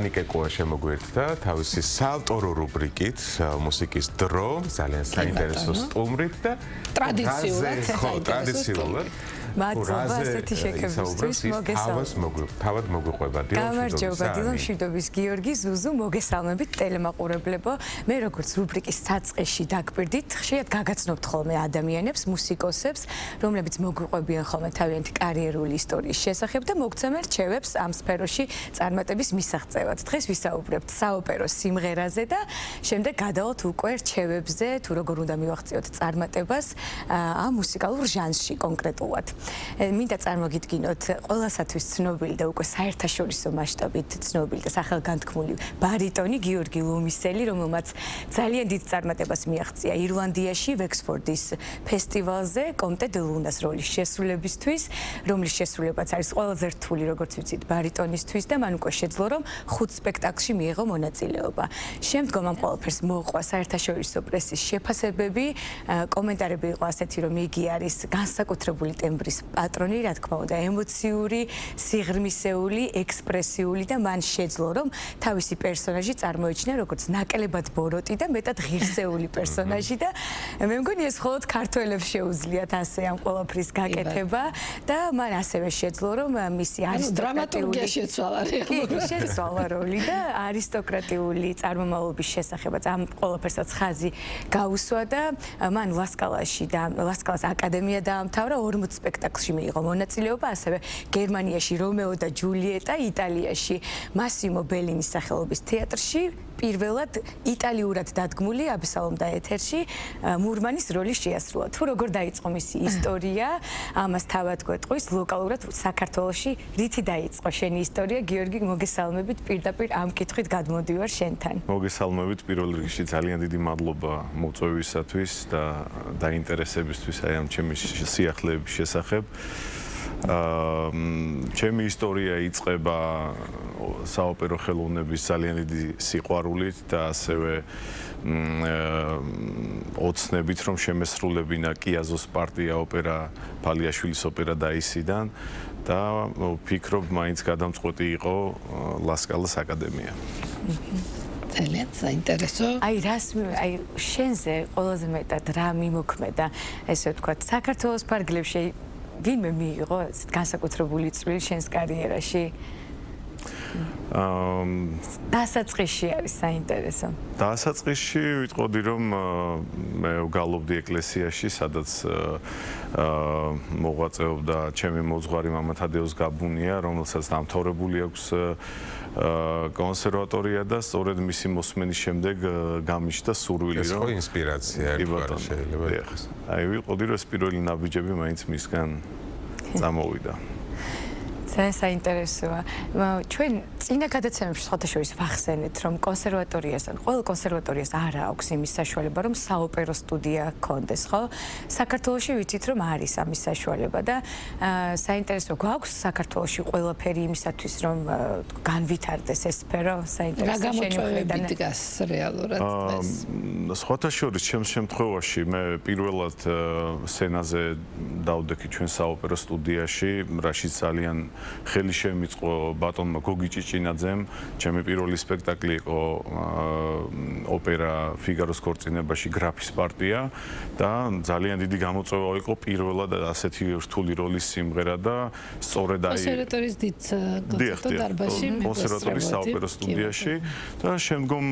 ანიკე კოა შემოგვერთდა თავისი საავტორო რუბრიკით მუსიკის დრო ძალიან საინტერესო სტუმრით და ტრადიციულად მადლობა ასეთი შეკებისთვის მოგესალმებით. თავად მოგვიყვება გამარჯობა დილომშვიდობის გიორგი ზუზუ მოგესალმებით ტელემაყურებლებო. მე როგორც რუბრიკის საწყისში დაგპირდით, ხშირად გაგაცნობთ ხოლმე ადამიანებს, მუსიკოსებს, რომლებიც მოგვიყვებიან ხოლმე თავიანთი კარიერული ისტორიის შესახებ და მოგცემენ რჩევებს ამ სფეროში წარმატების მისაღწევად. დღეს ვისაუბრებთ საოპერო სიმღერაზე და შემდეგ გადავალთ უკვე რჩევებზე, თუ როგორ უნდა მივახციოთ წარმატებას ამ მუსიკალურ ჟანრში კონკრეტულად. მინდა წარმოგიდგინოთ ყველასათვის ცნობილი და უკვე საერთაშორისო მასშტაბით ცნობილი და სახელგანთქმული ბარიტონი გიორგი ლომისელი, რომელმაც ძალიან დიდ წარმატებას მიაღწია ირლანდიაში, ვექსფორდის ფესტივალზე კონტე დე ლუნას როლის შესრულებისთვის, რომლის შესრულებაც არის ყველაზე რთული, როგორც ვიცით, ბარიტონისთვის და მან უკვე შეძლო, რომ 5 სპექტაკლში მიიღო მონაწილეობა. შემდგომ ამ ყველაფერს მოჰყვა საერთაშორისო პრესის შეფასებები, კომენტარები იყო ასეთი, რომ იგი არის განსაკუთრებული ტემბრის პატრონი, რა თქმა უნდა, ემოციური, სიღრმისეული, ექსპრესიული და მან შეძლო, რომ თავისი პერსონაჟი წარმოიჩინა როგორც ნაკლებად ბოროტი და მეტად ღირსეული პერსონაჟი და მე მგონი ეს მხოლოდ ქართველებს შეუძლიათ ასე ამ ყველაფრის გაკეთება და მან ასევე შეძლო, რომ მისი დრამატურგია შეცვალა როლი და არისტოკრატიული წარმომავლობის შესახებაც ამ ყველაფერსაც ხაზი გაუსვა და მან ლასკალას აკადემია დაამთავრა 40 სპექტაკლში მიიღო მონაწილეობა, ასევე გერმანიაში რომეო და ჯულიეტა, იტალიაში მასიმო ბელინის სახელობის თეატრში პირველად იტალიურად დადგმული აბესალომ და ეთერში მურმანის როლი შეასრულა. თუ როგორ დაიწყო მისი ისტორია, ამას თავად გვეტყვის ლოკალურად საქართველოში რითი დაიწყო შენი ისტორია, გიორგი, მოგესალმებით პირდაპირ ამ კითხვით გადმოდივარ შენთან. მოგესალმებით პირველ რიგში ძალიან დიდი მადლობა მოწვევისათვის და დაინტერესებისთვის აი ამ ჩემი სიახლეების შესახებ. ჩემი ისტორია იწყება საოპერო ხელოვნების ძალიან დიდი სიყვარულით და ასევე ოცნებით, რომ შემესრულებინა კიაზოს პარტია ოპერა ფალიაშვილის ოპერა დაისიდან და ვფიქრობ, მაინც გადამწყვეტი იყო ლასკალას აკადემია. ძალიან საინტერესო. აი შენზე ყველაზე მეტად რა მიმოქმედა, ესე ვთქვათ, საქართველოს ფარგლებში ვინმე მიიღო განსაკუთრებული წვლილი შენს კარიერაში? დასაწყისში არის საინტერესო. დასაწყისში ვიტყოდი, რომ მე ვგალობდი ეკლესიაში, სადაც მოღვაწეობდა ჩემი მოძღვარი მამა თადეუს გაბუნია, რომელსაც დამთავრებული აქვს კონსერვატორია და სწორედ მისი მოსმენის შემდეგ გამიჩნდა სურვილი, რომ ეს ინსპირაცია შეიძლება იყოს. აი ვიტყოდი, რომ ეს პირველი ნაბიჯები მაინც მისგან წამოვიდა. ძალიან საინტერესოა. ჩვენ წინა გადაცემებში სხვათაშორის ვახსენეთ, რომ კონსერვატორიასთან, ყოველ კონსერვატორიას არ აქვს იმის საშუალება, რომ საოპერო სტუდია ჰქონდეს, ხო? საქართველოში ვიცით, რომ არის ამის საშუალება და საინტერესო გვაქვს საქართველოში ყველაფერი იმისათვის, რომ განვითარდეს ეს სფერო, საინტერესო რა გამოწვევები დგას რეალურად დღეს? სხვათაშორის ჩემს შემთხვევაში მე პირველად სცენაზე დავდექი ჩვენ საოპერო სტუდიაში, რაშიც ძალიან ხელი შემიწყო ბატონმა გოგი ჭიჭინაძემ. ჩემი პირველი სპექტაკლი იყო ოპერა ფიგაროს ქორწინებაში გრაფის პარტია და ძალიან დიდი გამოწვევა იყო პირველად ასეთი რთული როლის სიმღერა და სწორედ აი კონსერვატორიის დიდ დარბაზში კონსერვატორიის საოპერო სტუდიაში და შემდგომ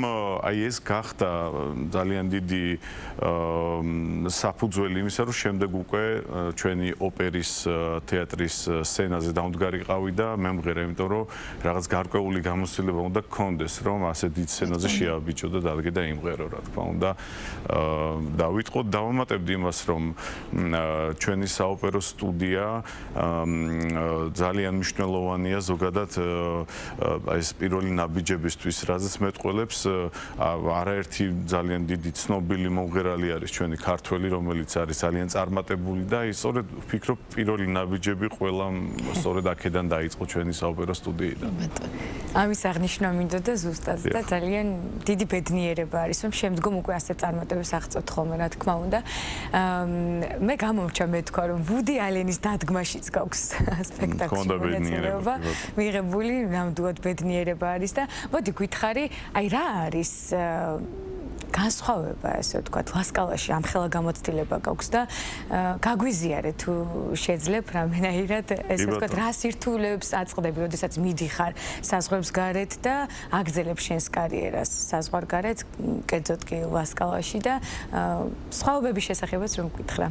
აი ეს გახდა ძალიან დიდი საფუძველი იმისა, რომ შემდეგ უკვე ჩვენი ოპერის თეატრის სცენაზე დამდგარიყავი და მემღერა, იმიტომ რომ რაღაც გარკვეული გამოცდილება უნდა გქონდეს, რომ ასე დიდ სცენაზე შეაბიჭო და დადგე და იმღერო, რა თქმა უნდა. და ვიტყოდ დავამატებდი იმას, რომ ჩვენი საოპერო სტუდია ძალიან მნიშვნელოვანია ზოგადად ეს პირველი ნაბიჯებისთვის, რაზეც მეტყველებს არაერთი ძალიან დიდი ცნობილი მომღერალი არის ჩვენი ქართველი, რომელიც არის ძალიან წარმატებული და ის სწორედ ვფიქრობ პირველი ნაბიჯები ყველამ სწორედ აქ აქედან დაიწყო ჩვენი საოპერო სტუდიიდან. ამის აღნიშვნა მინდოდა ზუსტად და ძალიან დიდი ბედნიერება არის, რომ შემდგომ უკვე ასე წარმატებებს აღწევთ ხოლმე, რა თქმა უნდა. მე გამომრჩა მე თქვა, რომ ვუდი ალენის დადგმაშიც გაქვს სპექტაკლში მონაწილეობა მიღებული, ნამდვილად ბედნიერება არის და მოდი გითხარი, აი რა არის განსხვავება, ასე ვთქვათ, ლასკალაში ამხელა გამოცდილება გაქვს და გაგვიზიარე თუ შეძლებ რამენაირად, ესე ვთქვათ, რა სირთულეებს აწყდები, როდესაც მიდიხარ საზღვრებს გარეთ და აგრძელებ შენს კარიერას საზღვარგარეთ, კერძოდ კი ლასკალაში და სხვაობების შესახებაც რომ გითხრა.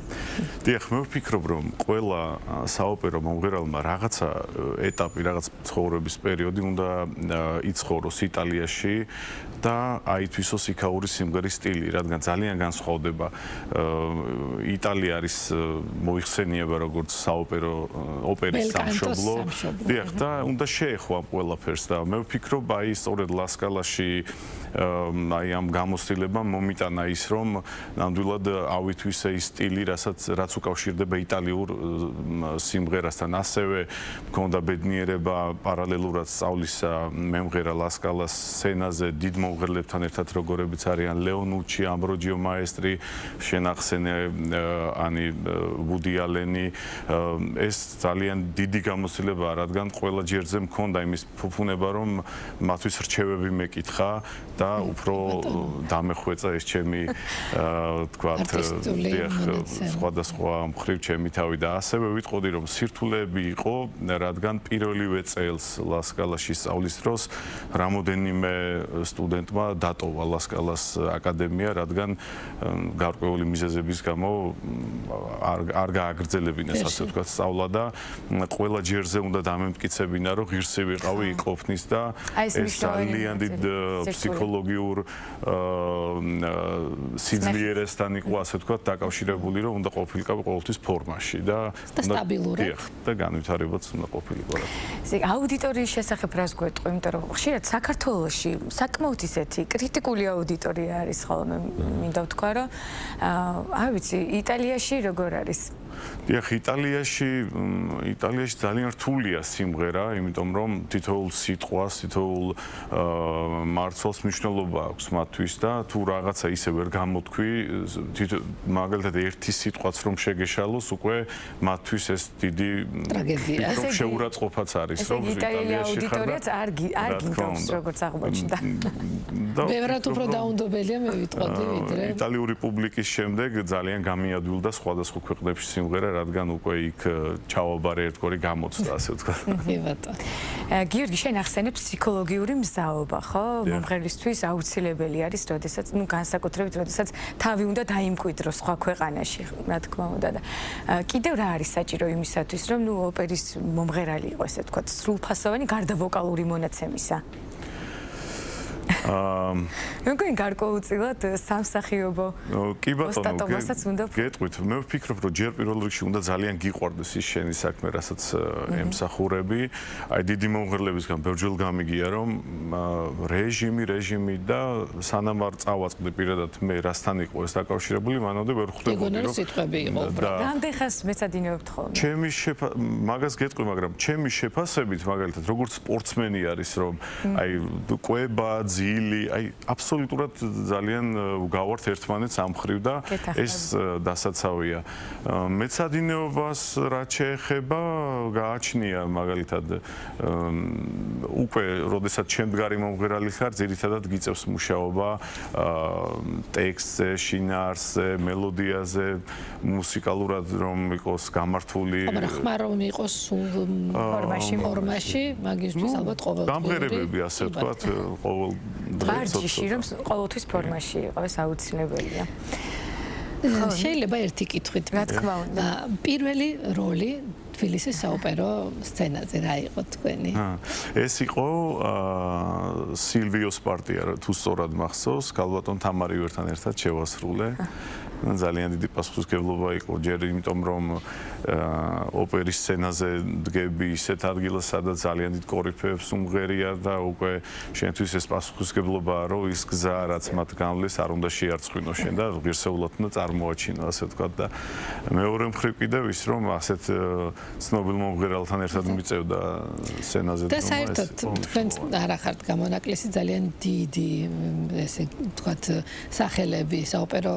დიახ, მე ვფიქრობ, რომ ყველა საოპერო მომღერალმა რაღაცა ეტაპი, რაღაც ცხოვრების პერიოდი უნდა იცხოვროს იტალიაში და აითვისოს იქაური სიმღერის სტილი, რადგან ძალიან განსხვავდება. იტალია არის მოიხსენიება როგორც საოპერო ოპერის სამშობლო. დიახ, და უნდა შეეხვა ყველაფერს და მე ვფიქრობ, აი სწორედ ლასკალაში აი ამ გამოცდილებამ მომიტანა ის, რომ ნამდვილად ავითვისე ის სტილი, რაც უკავშირდება იტალიურ სიმღერასთან. ასევე მქონდა ბედნიერება პარალელურად სწავლისა მემღერა ლასკალას სცენაზე დიდ მომღერლებთან ერთად, როგორებიც არიან ლეონუჩი, ამბროჯიო მაესტრი, შენახსენე ანი ვუდი ალენი. ეს ძალიან დიდი გამოცდილებაა, რადგან ყველა ჯერზე მქონდა იმის ფუფუნება, რომ მათთვის რჩევები მეკითხა და უფრო დამეხვეწა ეს ჩემი თქვათ სხვადასხვა მხრივ ჩემი თავი და ასევე ვიტყოდი, რომ სირთულეები იყო, რადგან პირველივე წელს ლასკალაში სწავლის დროს რამოდენიმე სტუდენტმა დატოვა ლასკალას აკადემია, რადგან გარკვეული მიზეზების გამო არ გააგრძელებინეს, ასე ვთქვათ, სწავლა და ყველა ჯერზე უნდა დამემტკიცებინა, რომ ღირსი ვიყავი იყოფნის და ეს ძალიან დიდ ფსიქოლოგიურ სიძლიერესთან იყო, ასე ვთქვათ, დაკავშირებული, რომ უნდა ყოფილიყავი ყოველთვის ფორმაში და სტაბილურად და განვითარებაც უნდა ყოფილიყო. ისე აუდიტორიის შესახებ რას გვეტყვი, იმიტომ რომ ხშირად საქართველოში საკმაოდ ისეთი კრიტიკული აუდიტორია არის ხოლმე, მინდა ვთქვა, რომ არ ვიცი, იტალიაში როგორ არის? დიახ, იტალიაში ძალიან რთულია სიმღერა, იმიტომ რომ თითოეულ სიტყვას, თითოეულ მარცვალს მნიშვნელობა აქვს მათთვის და თუ რაღაცა ისე ვერ გამოთქვი, მაგალითად ერთი სიტყვაც რომ შეგეშალოს, უკვე მათთვის ეს დიდი ტრაგედია. რომ შეურაცხყოფაც არის, რომ იტალიაში აუდიტორიაც არ გინდობს, როგორც აღმოჩნდა. ბევრად უფრო დაუნდობელია, მე ვიტყოდი, ვიდრე იტალიური პუბლიკის შემდეგ ძალიან გამიადვილდა სხვადასხვა ქვეყნებში სიმღერა, რადგან უკვე იქ ჩავაბარე ერთგვარი გამოცდა, ასე ვთქვათ. კი ბატონო. გიორგი, შენ ახსენებ ფსიქოლოგიური მზაობა, ხო? მომღერლისთვის აუცილებელი არის, როდესაც, განსაკუთრებით, როდესაც თავი უნდა დაიმკვიდროს სხვა ქვეყანაში, რა თქმა უნდა და კიდევ რა არის საჭირო იმისათვის, რომ ოპერის მომღერალი იყო, ესე ვთქვათ, სრულფასოვანი გარდა ვოკალური მონაცემისა? მე მგონი გარკვეულწილად სამსახიობო კი ბატონო, უნდა გეტყვით, მე ვფიქრობ, რომ ჯერ პირველ რიგში უნდა ძალიან გიყვარდეს ის შენი საქმე, რასაც ემსახურები. აი დიდი მომღერლებისგან ბევრჯერ გამიგია, რომ რეჟიმი და სანამ არ წავაწყდი პირადად მე რასთან იყო ეს დაკავშირებული, მანამდე ვერ ხვდებოდი, რომ სიტყვები იყო უბრალოდ. რამდენ ხანს მეცადინეობთ ხოლმე? მაგას გეტყვი, მაგრამ ჩემი შეფასებით, მაგალითად, როგორც სპორტსმენი არის, რომ აი კვება ძილი, აი აბსოლუტურად ძალიან გავართ ერთმანეთს ამ მხრივ და ეს დასაცავია. მეცადინეობას რაც შეეხება, გააჩნია მაგალითად უკვე როდესაც შემდგარი მომღერალი ხარ, ძირითადად გიწევს მუშაობა ტექსტზე, შინაარსზე, მელოდიაზე, მუსიკალურად რომ იყოს გამართული. მაგრამ ხმარ რომ იყოს ფორმაში, მაგისთვის ალბათ ყოველდღიური გამღერებები, ასე ვთქვათ, ყოველ ვარჯიში რომ ყოველთვის ფორმაში იყოს აუცილებელია. შეიძლება ერთი კითხვით, რა თქმა უნდა. პირველი როლი თბილისის საოპერო სცენაზე რა იყო თქვენი? ეს იყო სილვიოს პარტია, თუ სწორად მახსოვს, ქალბატონ თამარი ვერთან ერთად შევასრულე. ძალიან დიდი პასუხისმგებლობა იყო ჯერ იმიტომ რომ ოპერის სცენაზე დგები ისეთ ადგილას სადაც ძალიან დიდ კორიფეებს უმღერია და უკვე შენთვის ეს პასუხისმგებლობაა რომ ის გზა რაც მათ განვლეს არ უნდა შეარწყვინო შენ და ღირსეულად უნდა წარმოაჩინო ასე ვთქვათ და მეორე მხრივ კიდევ ის რომ ასეთ ცნობილ მომღერალთან ერთად მიწევდა სცენაზე და საერთოდ თქვენ არ ახართ გამონაკლისი ძალიან დიდი ესე ვთქვათ სახელები საოპერო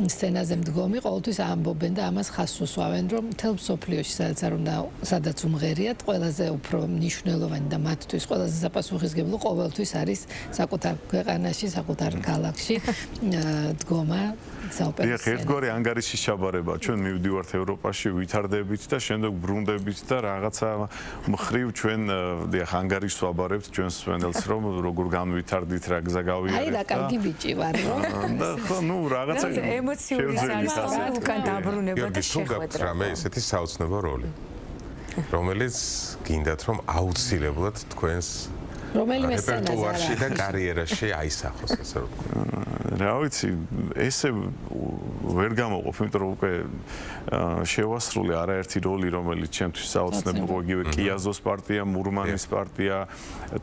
სცენაზე მდგომი ყოველთვის ამბობენ და ამას ხაზს უსვამენ რომ მთელ მსოფლიოში სადაც უმღერიათ ყველაზე უფრო მნიშვნელოვანი და მათთვის ყველაზე საპასუხისმგებლო ყოველთვის არის საკუთარ ქვეყანაში საკუთარ ქალაქში დგომა საოპერო სცენა. ერთგვარი ანგარიშის ჩაბარება ჩვენ მივდივართ ევროპაში ვითარდებით და შემდეგ ბრუნდებით და რაღაცა მხრივ ჩვენ დიახ ანგარიშს ვაბარებთ ჩვენს სვენელს რომ როგორ განვითარდით რა გზა გავიარეთ და აი რა კარგი ბიჭი ვარ რომ და ხო ნუ რაღაცა ემოციური სამსახური უკან დაბრუნება და შეხვედრა რამე ესეთი საოცნებო როლი რომელიც გინდათ რომ აუცილებლად თქვენს რომელიმე რეპერტუარში და კარიერაში აისახოს ესე რომ რა ვიცი ესე ვერ გამოყოფ იმიტომ რომ უკვე შევასრულე არაერთი როლი რომელიც ჩემთვის საოცნებო იგივე კიაზოს პარტია მურმანის პარტია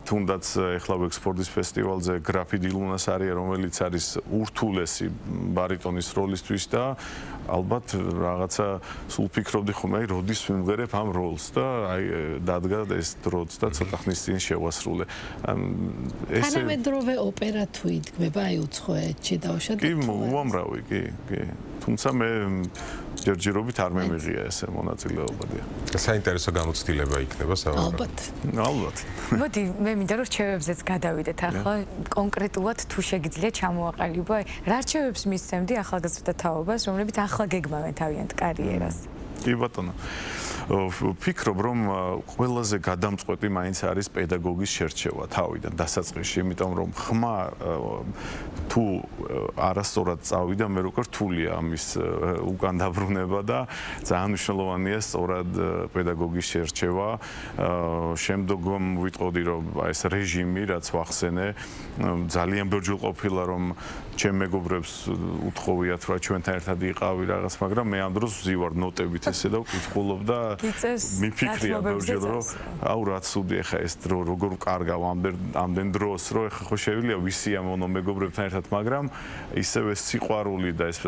თუნდაც ეხლა ექსპორტის ფესტივალზე გრაფი დილუნას არის რომელიც არის ურთულესი ბარიტონის როლისთვის და ალბათ რაღაცა სულ ფიქრობდი ხომ აი როდის ვიმღერებ ამ როლს და აი დადგა ეს დროც და ცოტა ხნის წინ შევასრულე ესე თანამედროვე ოპერა თუ იდგმება აი უცხოეთში დავუშვათ კი უამრავი კი თუმცა მე ჯერჯერობით არ მემიღია ესე მონაწილეობა და საინტერესო გამოცდილება იქნება ალბათ მოდი მე მინდა რომ რჩევებზეც გადავიდეთ ახლა კონკრეტულად თუ შეგიძლია ჩამოაყალიბო აი რა რჩევებს მისცემდი ახალგაზრდა თაობას რომლებიც ახლა გეგმავენ თავიანთ კარიერას კი ბატონო ვფიქრობ რომ ყველაზე გადამწყვეტი მაინც არის პედაგოგის შერჩევა თავიდან დასაწყისში იმიტომ რომ ხმა თუ არასწორად წავიდა მე რო რთულია ამის უკან დაბრუნება და ძალიან მნიშვნელოვანია სწორად პედაგოგის შერჩევა შემდგომ ვიტყოდი რომ ეს რეჟიმი რაც ვახსენე ძალიან ბევრჯერ ყოფილა რომ ჩემ მეგობრებს უთხოვიათ რა ჩვენთან ერთად იყავი რაღაც მაგრამ მე ამ დროს ვზივარ ნოტებით ესე და ვკითხულობ და მიფიქრია ბევრჯერ რომ აუ რა ცუდი ხა ეს დრო როგორ კარგავ ამდენ დროს რომ ხა ხო შევილია ვისია მონო მეგობრებთან ერთად მაგრამ ისევე სიყვარული და ეს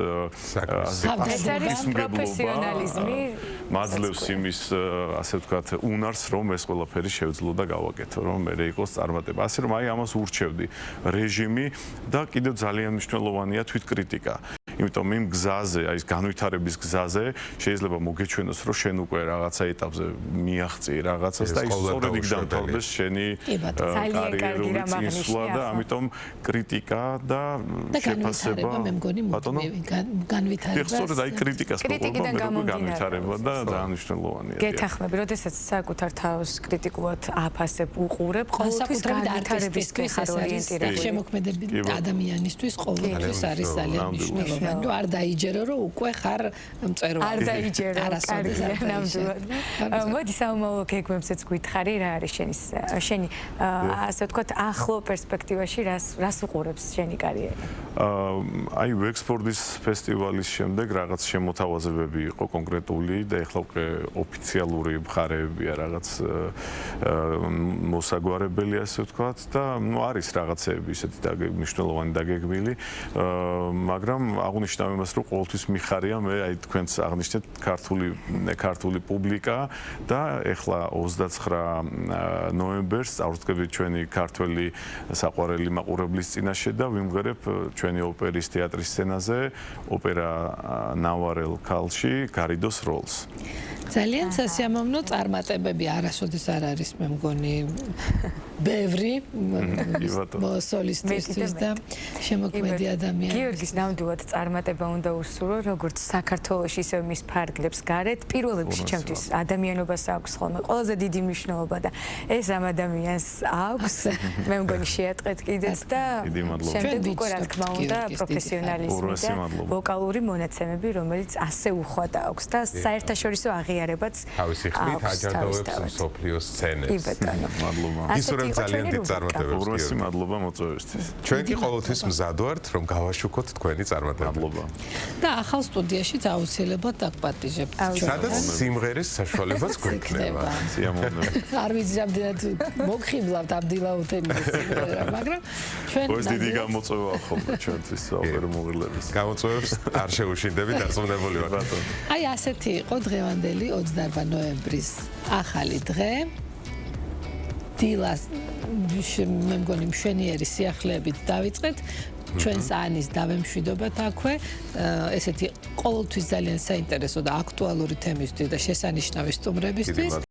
პროფესიონალიზმი მაძლევს იმის ასე ვთქვათ უნარს რომ ეს ყველაფერი შევძლო და გავაკეთო რომ მე იყოს წარმატება ასე რომ აი ამას ურჩევდი რეჟიმი და კიდევ ძალიან მნიშვნელოვანია თვითკრიტიკა იმიტომ იმ გზაზე აი ეს განვითარების გზაზე შეიძლება მოგეჩვენოს რომ შენ უკვე რაღაცა ეტაპზე მიაღწი რაღაცას და ის სწორედ იქ დამთავრდეს შენი კარიერული წინსვლა და ამიტომ კრიტიკა და შეფასება მე მგონი განვითარება სწორედ აი კრიტიკას მოყვება განვითარება და ძალიან მნიშვნელოვანია გეთახმები როდესაც საკუთარ თავს კრიტიკულად აფასებ უყურებ ყოველთვის განვითარებისთვის ხარ ორიენტირებული შემოქმედები ადამიანისთვის ყოველთვის არის ძალიან მნიშვნელოვანი რომ არ დაიჯერო რომ უკვე ხარ მწერალი არ დაიჯერო კარგია ნამდვილად მოდი საომალო გეგმებსაც გითხარი რა არის შენი ასე ვთქვათ ახლო პერსპექტივაში რას უყურებს შენი კარიერა აი ექსპორტის ფესტივალის შემდეგ რაღაც შემოთავაზებები იყო კონკრეტული და ეხლა უკვე ოფიციალური მხარეებია რაღაც მოსაგვარებელი ასე ვთქვათ და ნუ არის რაღაცეები ისეთი მნიშვნელოვანი დაგეგმილი მაგრამ აღნიშნავ იმას რომ ყოველთვის მიხარია მე აი თქვენს აღნიშნეთ ქართული პუბლიკა და ეხლა 29 ნოემბერს წარუდგებით ჩვენი ქართველი საყვარელი მაყურებლის წინაშე და ვიმღერებ ჩვენი ოპერის თეატრის სცენაზე ოპერა ნავარელ ქალში გარიდოს როლს ძალიან სასიამოვნო წარმატებები არასოდეს არ არის მე მგონი ბევრი სოლისტისთვის და შემოქმედი ადამიანის გიორგის ნამდვილად წარმატება უნდა უსურვო როგორც საქართველოში ისე მის ფარგლებს გარეთ პირველ რიგში ჩემთვის ადამიანობას აქვს ხოლმე ყველაზე დიდი მნიშვნელობა და ეს ამ ადამიანს აქვს მე მგონი შეატყეთ კიდეც და შემდეგ უკვე რა თქმა უნდა პროფესიონალიზმი და ვოკალური მონაცემები რომელიც ასე უხვად აქვს და საერთაშორისო აღიარებაც თავისი ხმით აჯანყებებს მსოფლიოს სცენებს მადლობა ისურვებ ძალიან დიდ წარმატებებს გიორგი მადლობა მოწვევისთვის ჩვენ კი ყოველთვის მზად ვართ რომ გავაშუქოთ თქვენი წარმატება მადლობა. და ახალ სტუდიაშიც აუცილებლად დაგპატიჟებთ. სადაც სიმღერის საშუალებაც გვექნება. სიამოვნებით. არ ვიცი რამდენად მოგხიბლავთ ამ დილაუთენის სიმღერა, მაგრამ ჩვენ ეს დიდი გამოწვევა ხოლმე ჩვენთვის ოპერო მოღილების. გამოწვევებს არ შეუშინდები, დარწმუნებული ვარ. აი ასეთი იყო დღევანდელი 28 ნოემბრის ახალი დღე. დილას მე მგონი მშვენიერი სიახლეებით დავიწყეთ. ჩვენს ანის დავემშვიდობათ აქვე. ესეთი ყოველთვის ძალიან საინტერესო და აქტუალური თემისთვის და შესანიშნავი სტუმრებისთვის.